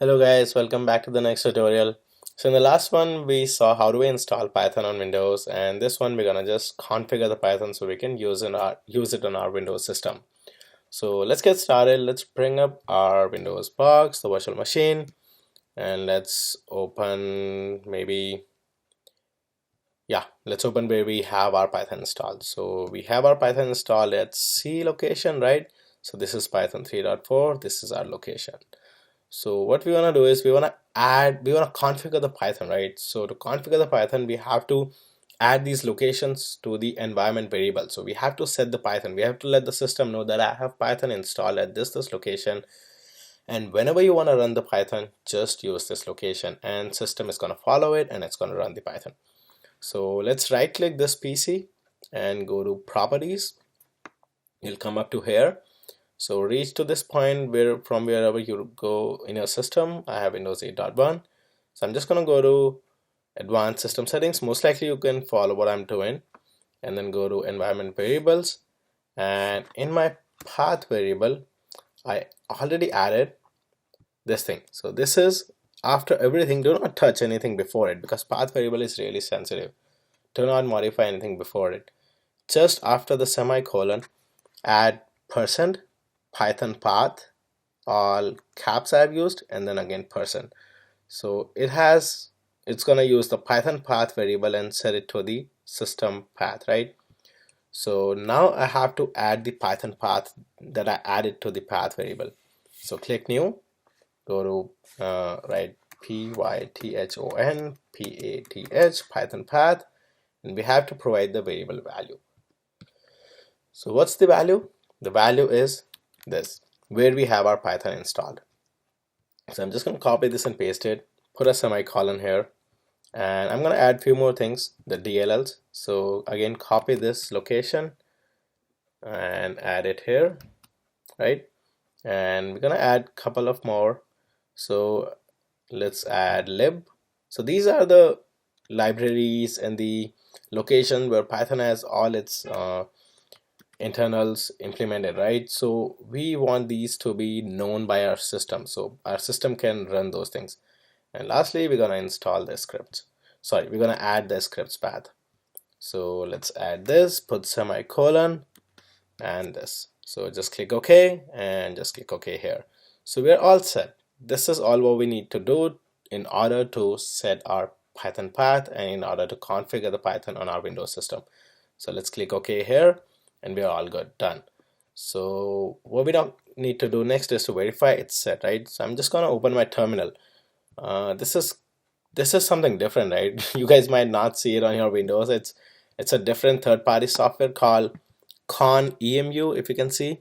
Hello guys, welcome back to the next tutorial. So in the last one we saw how do we install Python on Windows, and this one we're gonna just configure the Python so we can use it on our Windows system. So let's get started. Let's bring up our Windows box, the virtual machine, and let's open let's open where we have our Python installed. So we have our Python installed at C location, right? So this is Python 3.4, this is our location. So what we want to do is we want to configure the Python, right? So to configure the Python, we have to add these locations to the environment variable. So we have to set the Python. We have to let the system know that I have Python installed at this location. And whenever you want to run the Python, just use this location and system is going to follow it and it's going to run the Python. So let's right click this PC and go to properties. You'll come up to here. So reach to this point where from wherever you go in your system. I have Windows 8.1. So I'm just going to go to advanced system settings. Most likely you can follow what I'm doing and then go to environment variables, and in my path variable I already added this thing. So this is after everything. Do not touch anything before it because path variable is really sensitive. Do not modify anything before it. Just after the semicolon add percent Python path, all caps I've used, and then again percent. So it's gonna use the Python path variable and set it to the system path, right? So now I have to add the Python path that I added to the path variable. So click new, go to write python path Python path, and we have to provide the variable value. So what's the value? The value is this, where we have our Python installed. So I'm just going to copy this and paste it, put a semicolon here, and I'm going to add a few more things, the DLLs. So again, copy this location and add it here, right? And we're going to add a couple of more. So let's add lib. So these are the libraries and the location where Python has all its internals implemented, right? So we want these to be known by our system so our system can run those things. And lastly, we're going to install the scripts. Sorry, we're going to add the scripts path. So let's add this, put semicolon and this. So just click OK and just click OK here. So we're all set. This is all what we need to do in order to set our Python path and in order to configure the Python on our Windows system. So let's click OK here and we are all good, done. So what we don't need to do next is to verify it's set, right? So I'm just gonna open my terminal. This is something different, right? You guys might not see it on your Windows. It's a different third-party software called ConEmu. If you can see,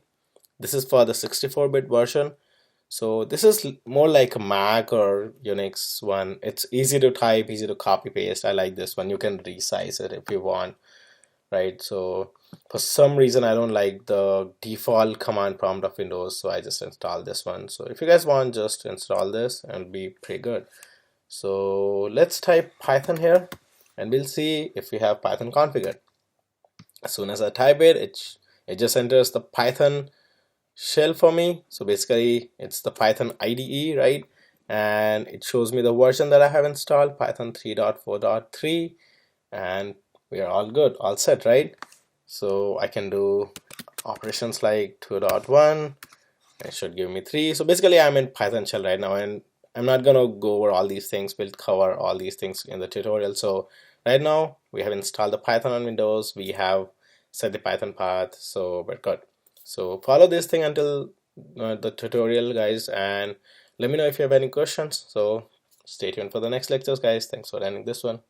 this is for the 64-bit version. So this is more like a Mac or Unix one. It's easy to type, easy to copy paste. I like this one. You can resize it if you want, right? So for some reason I don't like the default command prompt of Windows, so I just installed this one. So if you guys want, just install this and it'll be pretty good. So let's type Python here and we'll see if we have Python configured. As soon as I type it just enters the Python shell for me. So basically it's the Python IDE, right? And it shows me the version that I have installed, Python 3.4.3, and we are all good, all set, right? So I can do operations like 2.1, it should give me 3. So basically I'm in Python shell right now, and I'm not gonna go over all these things. We'll cover all these things in the tutorial. So right now we have installed the Python on Windows, we have set the Python path, so we're good. So follow this thing until the tutorial, guys, and let me know if you have any questions. So stay tuned for the next lectures, guys. Thanks for attending this one.